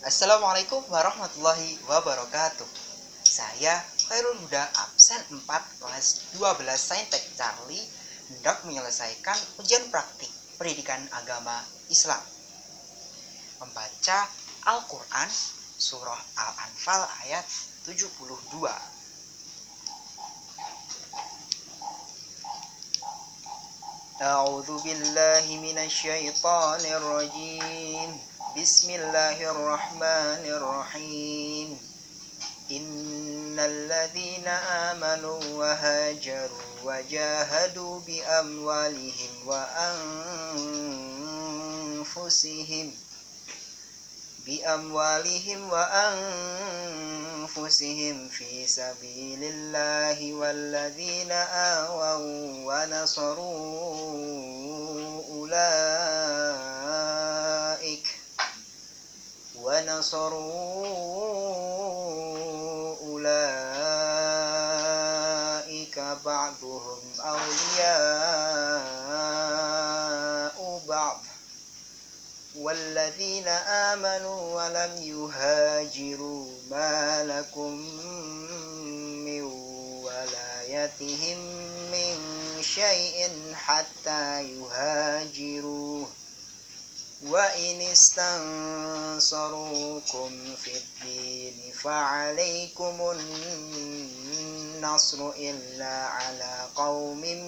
Assalamualaikum warahmatullahi wabarakatuh. Saya Khairul Huda, absen 4 kelas 12 Saintek Charlie, hendak menyelesaikan ujian praktik pendidikan agama Islam. Membaca Al-Quran Surah Al-Anfal ayat 72. A'udzu billahi minasyaitonir rajim. Bismillahirrahmanirrahim. Innal ladzina amanu wa hajaru wa jahadu bi amwalihim wa anfusihim fi sabilillahi wal ladzina awaw wa nasaru ulaika ba'duhum awliya'u ba'd walladzina amanu wa lam yuhajiru ma lakum min walayatihim min syai'in hatta yuhajiru wa in istansarukum fid din fa'alaikumun nasru illa ala qaumin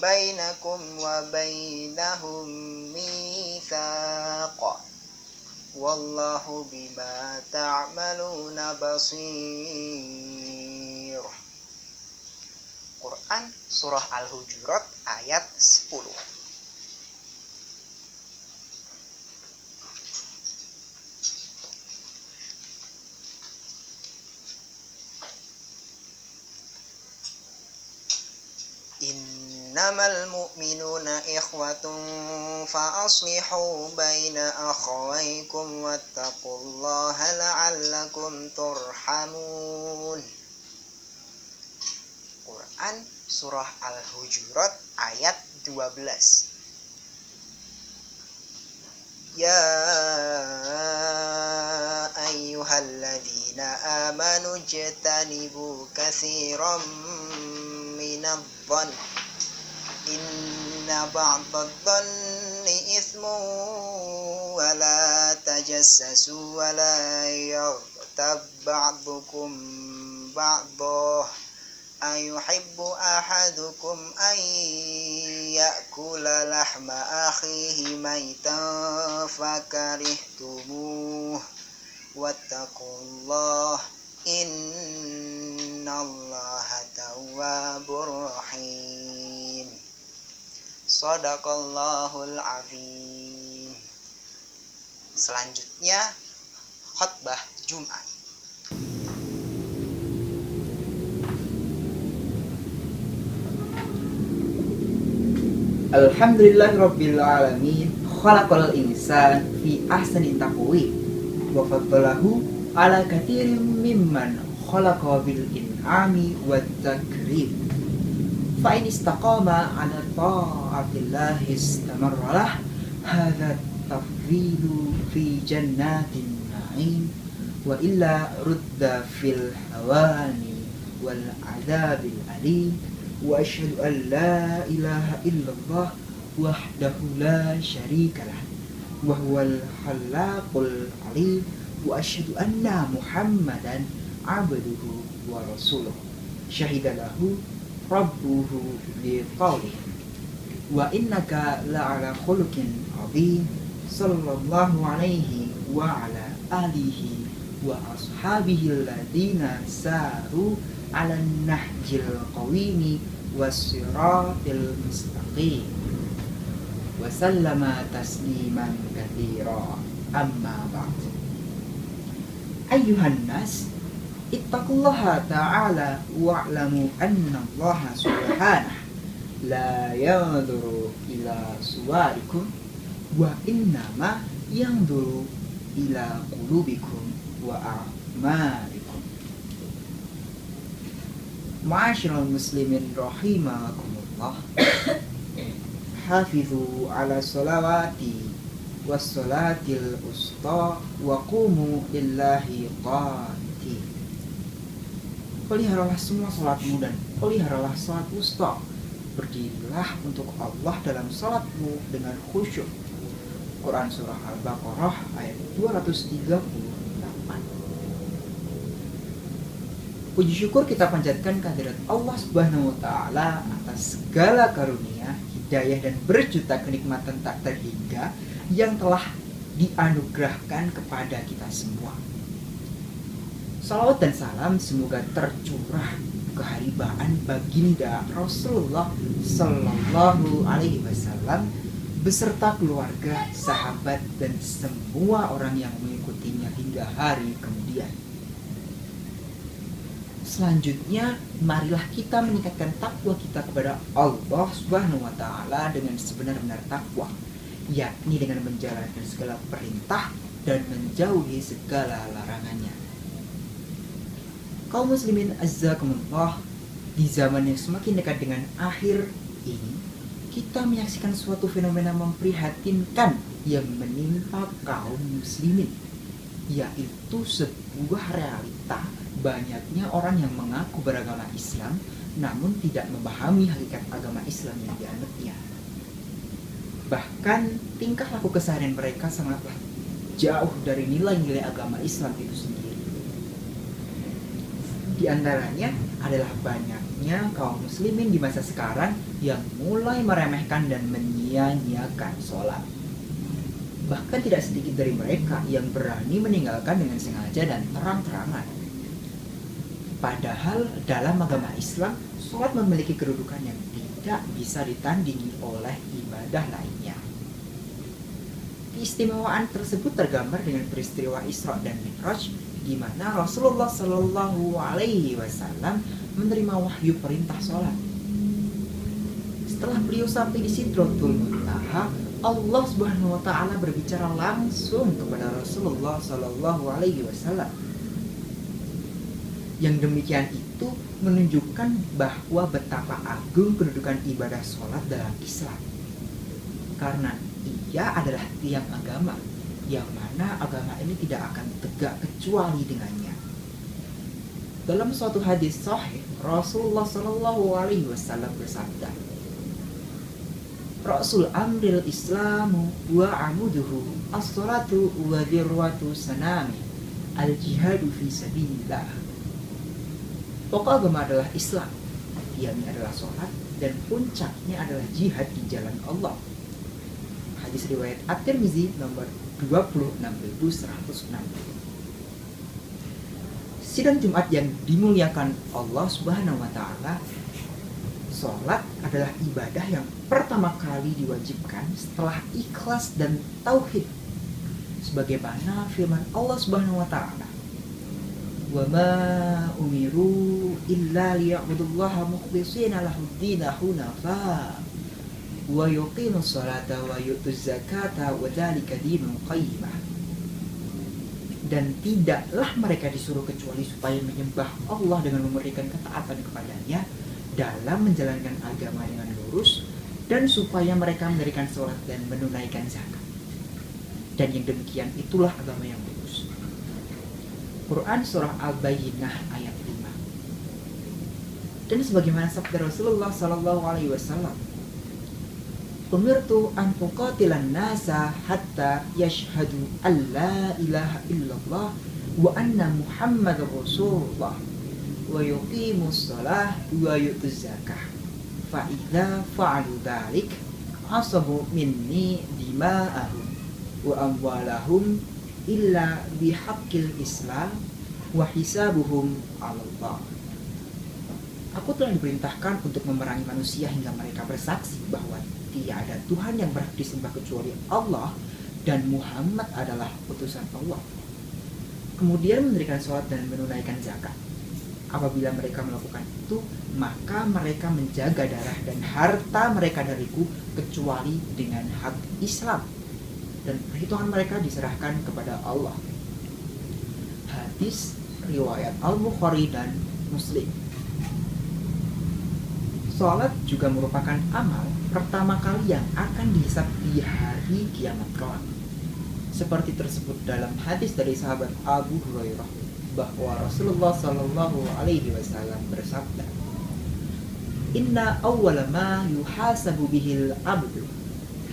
bainakum wa bainahum mitsaq wallahu bima ta'maluna basir. Quran Surah Al-Hujurat ayat 10. Innamal mu'minuna ikhwatun fa aslihu baina akhawaykum wattaqullaha la'allakum turhamun. Quran Surah Al-Hujurat ayat 12. Ya ayyuhalladzina amanu jtanibu katsiran minadh-dhann inna ba'dadh-dhanni ithmun wa la tajassasu wa la yaghtab ba'dukum ba'dah ayuhibbu ahadukum an ya'kula lahma akhihi maytan fakarihtumuh wattaqullaha innallaha tawwabur rahim. Shadaqallahul azim. Selanjutnya khutbah Jumat. Alhamdulillahirabbil alamin, khalaqal insan fi ahsani taqwim wa faddalahu ala katsirin mimman khalaqa bil in'ami wat takrim. Fa in istaqama ala ta'atillahi istamarra lah hadza tafdhilu fi jannatin na'im wa illa rudda fil hawani wal adzabil alim. Wa asyhadu an la ilaha illallah wahdahu la syarikalah wa huwal khallaqul alim. Wa asyhadu anna Muhammadan abduhu wa rasuluh syahida lahu rabbuhu bi qawlihi wa innaka la'ala khuluqin azim sallallahu alaihi wa ala alihi wa ashabihi alladhina saru ala nahjil qawimi wassiratil mustaqim wa sallama tasliman katsira. Amma ba'd. Ayyuhan nas, ittaqullaha ta'ala wa'lamu anna allaha subhanahu la yanzuru ila suwarikum wa innama yanzuru ila qulubikum wa a'malikum. Ma'asyiral muslimin rahimakumullah. Hafizu ala sholawati wassalatil usta wa qumu lillahi qanitin. Peliharalah semua salatmu dan peliharalah salat wusta. Berdirilah untuk Allah dalam salatmu dengan khusyuk. Quran Surah Al-Baqarah ayat 238. Puji syukur kita panjatkan kehadirat Allah Subhanahu wa Ta'ala atas segala karunia, hidayah dan berjuta kenikmatan tak terhingga yang telah dianugerahkan kepada kita semua. Salawat dan salam semoga tercurah keharibaan baginda Rasulullah Sallallahu Alaihi Wasallam beserta keluarga, sahabat dan semua orang yang mengikutinya hingga hari kemudian. Selanjutnya, marilah kita meningkatkan takwa kita kepada Allah Subhanahu wa Ta'ala dengan sebenar-benar takwa, yakni dengan menjalankan segala perintah dan menjauhi segala larangannya. Kaum muslimin azzakumullah, di zaman yang semakin dekat dengan akhir ini, kita menyaksikan suatu fenomena memprihatinkan yang menimpa kaum muslimin, yaitu sebuah realita banyaknya orang yang mengaku beragama Islam namun tidak memahami hakikat agama Islam yang dianutnya. Bahkan tingkah laku keseharian mereka sangatlah jauh dari nilai-nilai agama Islam itu sendiri. Di antaranya adalah banyaknya kaum muslimin di masa sekarang yang mulai meremehkan dan menyia-nyiakan sholat. Bahkan tidak sedikit dari mereka yang berani meninggalkan dengan sengaja dan terang-terangan. Padahal dalam agama Islam, sholat memiliki kedudukan yang tidak bisa ditandingi oleh ibadah lainnya. Keistimewaan tersebut tergambar dengan peristiwa Isra dan Mi'raj, di mana Rasulullah Shallallahu Alaihi Wasallam menerima wahyu perintah sholat. Setelah beliau sampai di Sidratul Muntaha, Allah Subhanahu Wa Taala berbicara langsung kepada Rasulullah Shallallahu Alaihi Wasallam. Yang demikian itu menunjukkan bahwa betapa agung kedudukan ibadah sholat dalam Islam. Karena ia adalah tiang agama, yang mana agama ini tidak akan tegak kecuali dengannya. Dalam suatu hadis sahih, Rasulullah Shallallahu Alaihi Wasallam bersabda, Rasul amril Islamu wa amuduhu as-salatu wa dirwatu sanami al-jihadu fi sabilillah. Pokok agama adalah Islam, tiangnya adalah sholat, dan puncaknya adalah jihad di jalan Allah. Hadis riwayat At-Tirmizi nomor 26160. Sidang Jumat yang dimuliakan Allah Subhanahu wa Ta'ala, sholat adalah ibadah yang pertama kali diwajibkan setelah ikhlas dan tauhid, sebagaimana firman Allah Subhanahu wa Ta'ala, wa ma umiru illa liya'budullaha mukhlishina lahud-din hunafa wa yuqimus salata wa yutuz zakata wa dzalika dinul qayyimah. Dan tidaklah mereka disuruh kecuali supaya menyembah Allah dengan memberikan ketaatan kepadanya dalam menjalankan agama dengan lurus, dan supaya mereka mendirikan salat dan menunaikan zakat. Dan yang demikian itulah agama yang lurus. Quran Surah Al-Bayyinah ayat 5. Dan sebagaimana sabda Rasulullah Sallallahu Alaihi Wasallam, umirtu an uqatilan nasa hatta yashhadu an la ilaha illallah wa anna Muhammadar Rasulullah wa yuqimus shalah wa yutuz zakah fa idza fa'alu dzalik asabu minni dima'ahum wa amwalahum illa bihaqqil Islam wa hisabuhum 'ala Allah. Aku telah diperintahkan untuk memerangi manusia hingga mereka bersaksi bahwa tiada Tuhan yang berhak disembah kecuali Allah dan Muhammad adalah utusan Allah. Kemudian mendirikan sholat dan menunaikan zakat. Apabila mereka melakukan itu, maka mereka menjaga darah dan harta mereka dariku kecuali dengan hak Islam, dan perhitungan mereka diserahkan kepada Allah. Hadis riwayat Al-Bukhari dan Muslim. Salat juga merupakan amal pertama kali yang akan dihisab di hari kiamat kelak. seperti tersebut dalam hadis dari sahabat Abu Hurairah bahwa Rasulullah Shallallahu Alaihi Wasallam bersabda, Inna awwala ma yuhasabu bihil abdu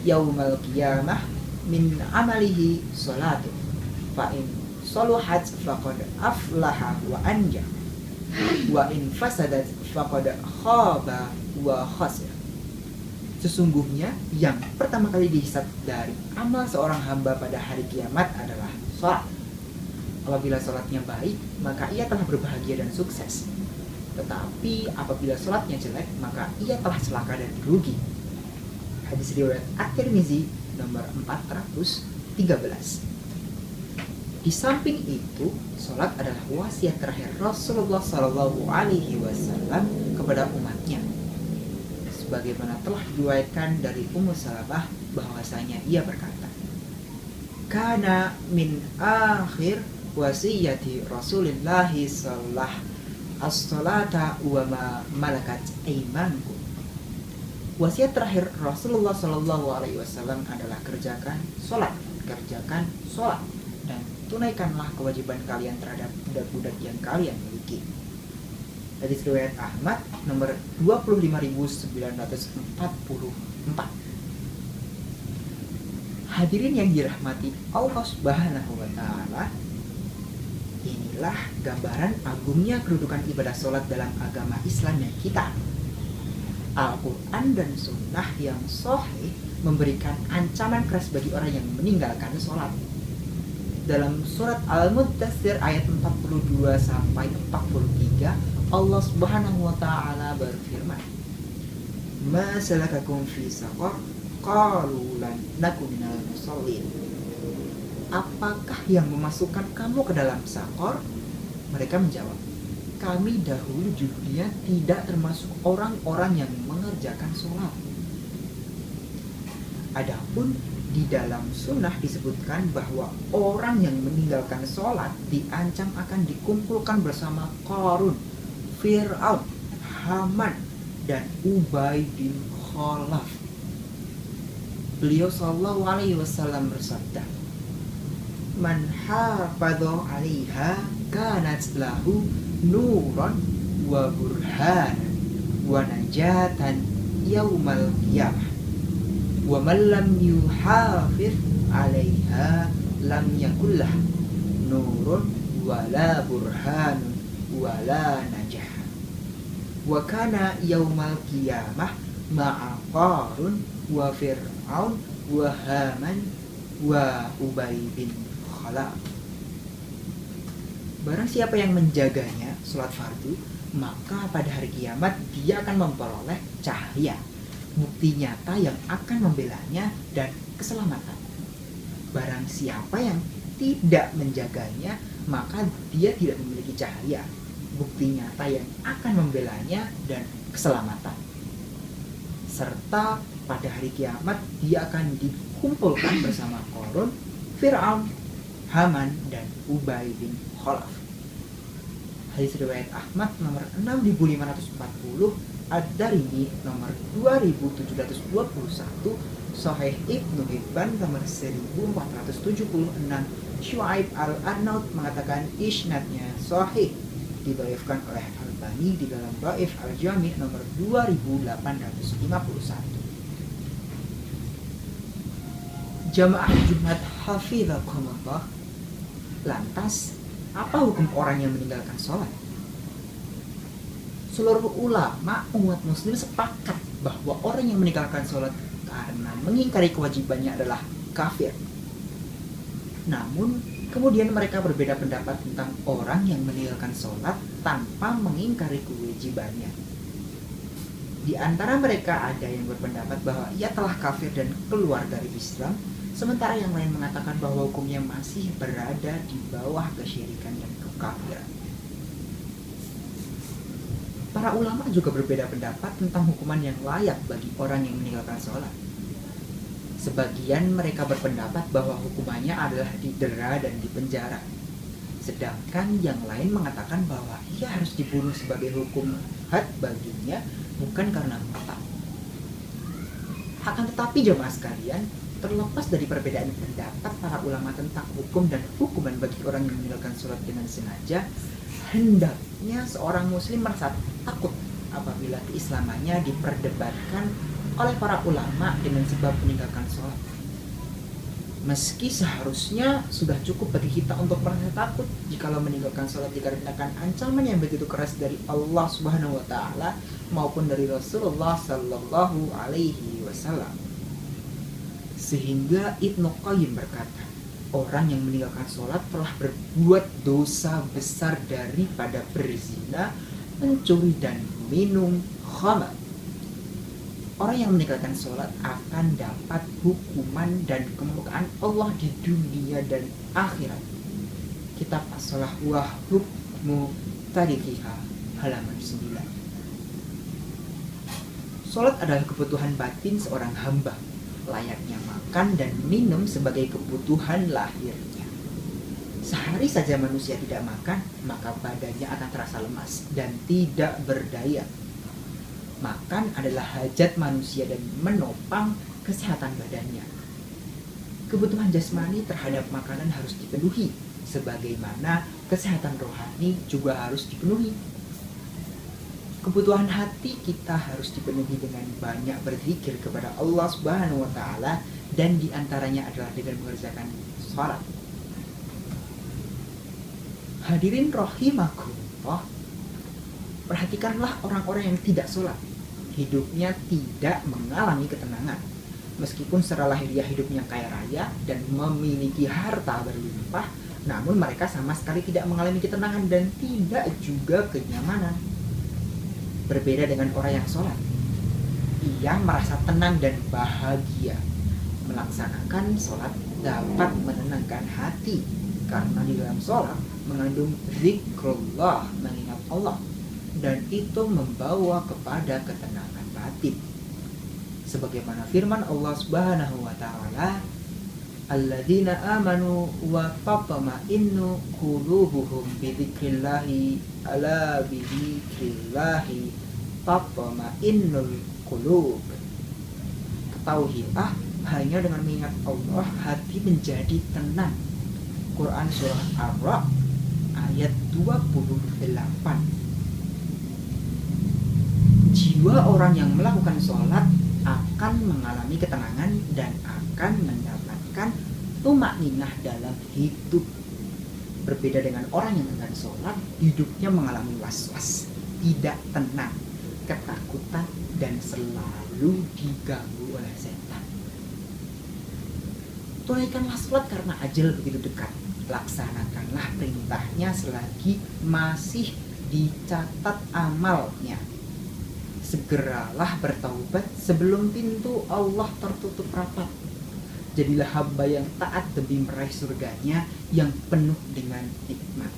yaumal qiyamah min amalihi salatu fa in saluhat faqad aflaha wa anja wa in fasadat faqad khaba wa khasir. Sesungguhnya yang pertama kali dihisab dari amal seorang hamba pada hari kiamat adalah salat. Apabila salatnya baik, maka ia telah berbahagia dan sukses. Tetapi apabila salatnya jelek, maka ia telah celaka dan rugi. Hadis riwayat At-Tirmizi nomor 413. Di samping itu, salat adalah wasiat terakhir Rasulullah Shallallahu Alaihi Wasallam kepada umatnya. Sebagaimana telah diriwayatkan dari Ummu Salamah bahwasanya ia berkata, Kana min akhir wasiyati Rasulillah sallallahu as-salata wa ma malakat aymankum. Wasiat terakhir Rasulullah Shallallahu Alaihi Wasallam adalah kerjakan sholat, dan tunaikanlah kewajiban kalian terhadap budak-budak yang kalian miliki. Hadis riwayat Ahmad nomor 25.944. Hadirin yang dirahmati Allah Subhanahu wa taala, inilah gambaran agungnya kedudukan ibadah sholat dalam agama Islam yang kita. Al-Quran dan Sunnah yang sahih memberikan ancaman keras bagi orang yang meninggalkan sholat. Dalam surat Al-Muddatsir ayat 42 sampai 43, Allah Subhanahu wa taala berfirman, "Ma salakakum fi saqar? Qalu lan naku minal musallin." Apakah yang memasukkan kamu ke dalam sakor? Mereka menjawab, kami dahulu di dunia tidak termasuk orang-orang yang mengerjakan sholat. Adapun di dalam sunnah disebutkan bahwa orang yang meninggalkan sholat diancam akan dikumpulkan bersama Qarun, Fir'aun, Haman, dan Ubay bin Khalaf. Beliau sallallahu alaihi wasallam bersabda, Man hafadha 'alaiha kanat lahu nuran wa burhanan wa najatan yaumal qiyamah wa man lam yuhafiz 'alaiha lam yakullah nurun wala burhanun wala najah. Wa kana yaumal qiyamah ma'a Qarun wa Fir'aun wa Haman wa Ubay bin Khalaf. Barang siapa yang menjaganya sholat fardu, maka pada hari kiamat dia akan memperoleh cahaya, bukti nyata yang akan membelanya dan keselamatan. Barang siapa yang tidak menjaganya, maka dia tidak memiliki cahaya, bukti nyata yang akan membelanya dan keselamatan. Serta pada hari kiamat dia akan dikumpulkan bersama Qarun, Fir'aun, Haman, dan Ubay bin Khalaf. Hadis riwayat Ahmad nomor 6540, Ad-Darimi nomor 2721, Sahih Ibnu Hibban nomor 1476, Syuaib al-Arnaud mengatakan isnadnya sahih, didhaifkan oleh Albani di dalam Dhaif al-Jami' nomor 2851. Jamaah Jumat hafizakumullah. Lantas, apa hukum orang yang meninggalkan sholat? Seluruh ulama umat muslim sepakat bahwa orang yang meninggalkan sholat karena mengingkari kewajibannya adalah kafir. Namun, kemudian mereka berbeda pendapat tentang orang yang meninggalkan sholat tanpa mengingkari kewajibannya. Di antara mereka ada yang berpendapat bahwa ia telah kafir dan keluar dari Islam, sementara yang lain mengatakan bahwa hukumnya masih berada di bawah kesyirikan dan kekafiran. Para ulama juga berbeda pendapat tentang hukuman yang layak bagi orang yang meninggalkan sholat. Sebagian mereka berpendapat bahwa hukumannya adalah didera dan dipenjara. Sedangkan yang lain mengatakan bahwa ia harus dibunuh sebagai hukum had baginya, bukan karena murtad. Akan tetapi jemaah sekalian, Terlepas dari perbedaan pendapat para ulama tentang hukum dan hukuman bagi orang yang meninggalkan sholat dengan sengaja, hendaknya seorang muslim merasa takut apabila keislamannya diperdebatkan oleh para ulama dengan sebab meninggalkan sholat. Meski seharusnya sudah cukup bagi kita untuk merasa takut jikalau meninggalkan sholat dikarenakan ancaman yang begitu keras dari Allah Subhanahu wa taala maupun dari Rasulullah sallallahu alaihi wasallam. Sehingga Ibnu Qayyim berkata, orang yang meninggalkan sholat telah berbuat dosa besar daripada berzina, mencuri dan minum khamar. Orang yang meninggalkan sholat akan dapat hukuman dan kemurkaan Allah di dunia dan akhirat. Kitab As-Shalah wa Hukmu Tarikiha halaman 9. Sholat adalah kebutuhan batin seorang hamba, layaknya makan dan minum sebagai kebutuhan lahirnya. Sehari saja manusia tidak makan, maka badannya akan terasa lemas dan tidak berdaya. Makan adalah hajat manusia dan menopang kesehatan badannya. Kebutuhan jasmani terhadap makanan harus dipenuhi, sebagaimana kesehatan rohani juga harus dipenuhi. Kebutuhan hati kita harus dipenuhi dengan banyak berzikir kepada Allah Subhanahu wa taala, dan diantaranya adalah dengan mengerjakan salat. Hadirin rahimakumullah, perhatikanlah orang-orang yang tidak sholat. Hidupnya tidak mengalami ketenangan. Meskipun secara lahiriah hidupnya kaya raya dan memiliki harta berlimpah, namun mereka sama sekali tidak mengalami ketenangan dan tidak juga kenyamanan. Berbeda dengan orang yang sholat. Ia merasa tenang dan bahagia. Melaksanakan sholat dapat menenangkan hati, karena di dalam sholat mengandung zikrullah, mengingat Allah, dan itu membawa kepada ketenangan batin. Sebagaimana firman Allah Subhanahu wa taala, alladzina amanu wa tatma'innu qulubuhum bi dzikrillahi ala bi dzikrillahi tatma'innul qulub. Ketahuilah, hanya dengan mengingat Allah hati menjadi tenang. Quran surah Ar-Ra'd ayat 28. Jiwa orang yang melakukan sholat akan mengalami ketenangan dan akan mendapatkan tumakninah dalam hidup. Berbeda dengan orang yang enggan sholat, hidupnya mengalami was-was, tidak tenang, ketakutan, dan selalu diganggu oleh setan. Tunaikanlah sholat karena ajal begitu dekat. Laksanakanlah perintahnya selagi masih dicatat amalnya. Segeralah bertaubat sebelum pintu Allah tertutup rapat. Jadilah hamba yang taat demi meraih surganya yang penuh dengan nikmat.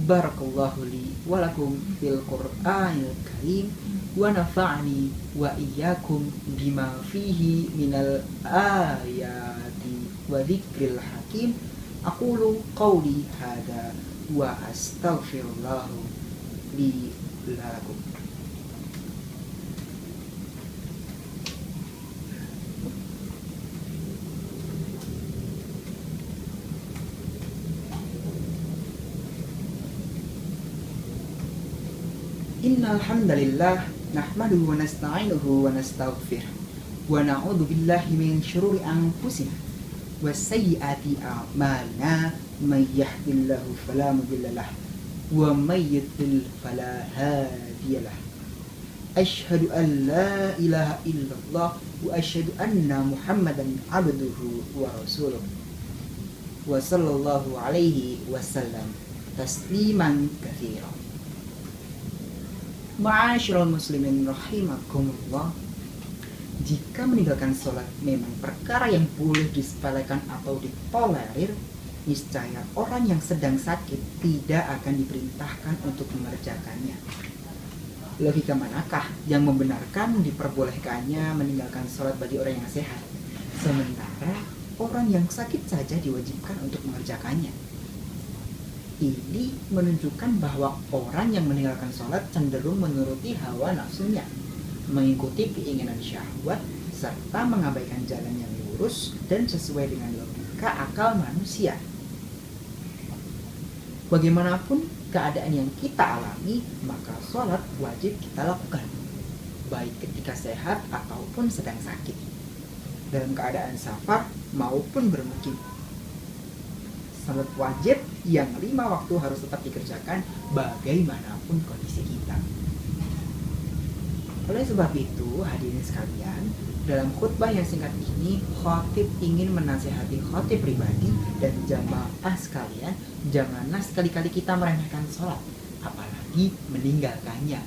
Barakallahu li wa lakum fil Qur'anil Karim wa nafa'ani wa iyyakum bima fihi minal ayati wa dzikril hakim. Aqulu qawli hadza wa astaghfirullahu li lakum. Innal hamdalillah nahmaduhu wa nasta'inuhu wa nastaghfiruh wa na'udzu billahi min syururi anfusina wa sayyiati a'malina may yahdihillahu fala mudilla lahu wa may yudlil fala hadiya lahu. Asyhadu an la ilaha illallah wa asyhadu anna Muhammadan abduhu wa rasuluh wa sallallahu alaihi wasallam tasliman katsiran. Ma'asyiral muslimin rahimakumullah, jika meninggalkan sholat memang perkara yang boleh disepelekan atau ditolerir, niscaya orang yang sedang sakit tidak akan diperintahkan untuk mengerjakannya. Logika manakah yang membenarkan diperbolehkannya meninggalkan sholat bagi orang yang sehat, sementara orang yang sakit saja diwajibkan untuk mengerjakannya? Ini menunjukkan bahwa orang yang meninggalkan sholat cenderung menuruti hawa nafsunya, mengikuti keinginan syahwat, serta mengabaikan jalan yang lurus dan sesuai dengan logika akal manusia. Bagaimanapun keadaan yang kita alami, maka sholat wajib kita lakukan, baik ketika sehat ataupun sedang sakit, dalam keadaan safar maupun bermukim. Sholat wajib yang 5 waktu harus tetap dikerjakan bagaimanapun kondisi kita. Oleh sebab itu, hadirin sekalian, dalam khutbah yang singkat ini, khatib ingin menasihati khatib pribadi dan jamaah sekalian, janganlah sekali-kali kita meremehkan sholat, apalagi meninggalkannya.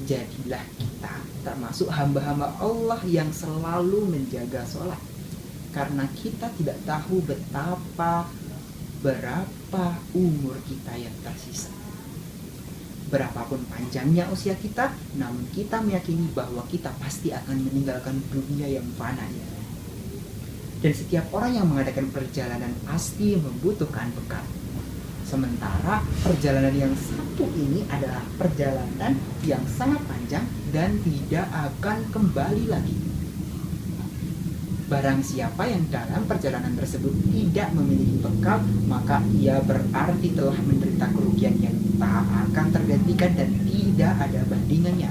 Jadilah kita termasuk hamba-hamba Allah yang selalu menjaga sholat, karena kita tidak tahu berapa umur kita yang tersisa. Berapapun panjangnya usia kita, namun kita meyakini bahwa kita pasti akan meninggalkan dunia yang fana ini. Dan setiap orang yang mengadakan perjalanan pasti membutuhkan bekal. Sementara perjalanan yang satu ini adalah perjalanan yang sangat panjang dan tidak akan kembali lagi. Barang siapa yang dalam perjalanan tersebut tidak memiliki bekal, maka ia berarti telah menderita kerugian yang tak akan tergantikan dan tidak ada bandingannya.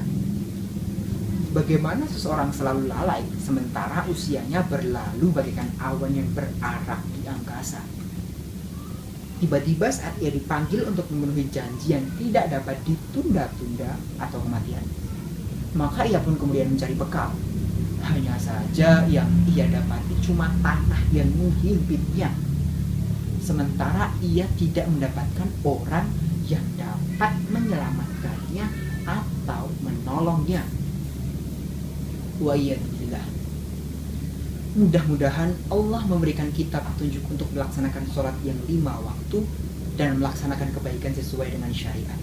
Bagaimana seseorang selalu lalai sementara usianya berlalu bagaikan awan yang berarak di angkasa. Tiba-tiba saat ia dipanggil untuk memenuhi janji yang tidak dapat ditunda-tunda atau kematian, maka ia pun kemudian mencari bekal. Hanya saja yang ia dapati cuma tanah yang menghimpitnya, sementara ia tidak mendapatkan orang yang dapat menyelamatkannya atau menolongnya. Wa iyadillah. Mudah-mudahan Allah memberikan kita petunjuk untuk melaksanakan sholat yang 5 waktu dan melaksanakan kebaikan sesuai dengan syariat.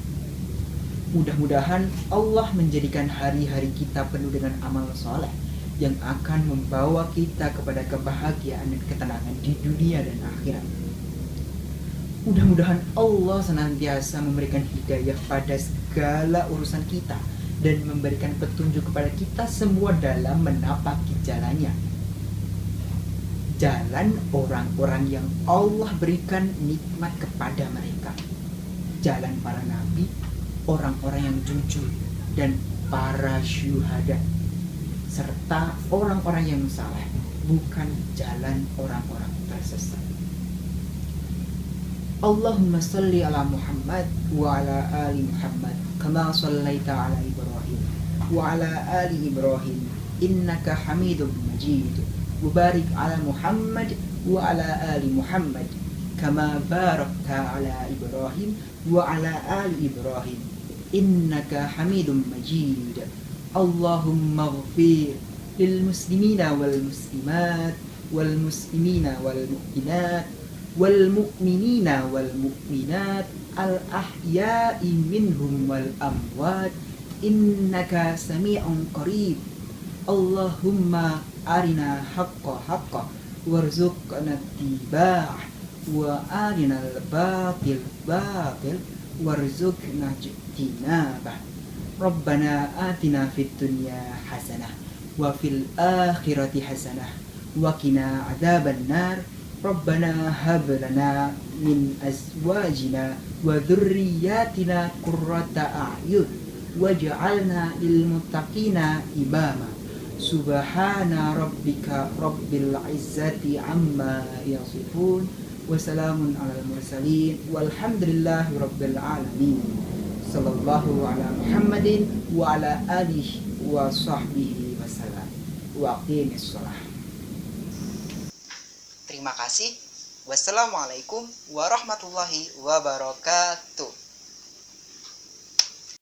Mudah-mudahan Allah menjadikan hari-hari kita penuh dengan amal soleh yang akan membawa kita kepada kebahagiaan dan ketenangan di dunia dan akhirat. Mudah-mudahan Allah senantiasa memberikan hidayah pada segala urusan kita dan memberikan petunjuk kepada kita semua dalam menapaki jalannya. Jalan orang-orang yang Allah berikan nikmat kepada mereka. Jalan para nabi, orang-orang yang jujur, dan para syuhada, serta orang-orang yang saleh, bukan jalan orang-orang tersesat. Allahumma salli ala Muhammad wa ala ali Muhammad kama sallaita ala Ibrahim wa ala ali Ibrahim innaka Hamidum Majid. Mubarik ala Muhammad wa ala ali Muhammad kama barakta ala Ibrahim wa ala ali Ibrahim innaka Hamidum Majid. Allahumma ghfir lil muslimina wal muslimat wal muslimina wal mu'minat wal mu'minina wal mu'minat al ahya'i minhum wal amwat innaka sami'un qarib. Allahumma arina haqqa haqqa warzuqna ittiba'ah wa arina al batil batil warzuqna ijtinabah. Rabbana atina fid dunya hasanah wa fil akhirati hasanah wa qina adzaban nar. Rabbana hab lana min azwajina wa dhurriyyatina qurrata a'yun waj'alna lil muttaqina imama. Subhana rabbika rabbil izzati amma yasifun wa salamun alal mursalin walhamdulillahi rabbil alamin. Sallallahu ala Muhammadin wa ala alihi wa sahbihi wasallam. Wa aqimis shalah. Terima kasih. Wassalamualaikum warahmatullahi wabarakatuh.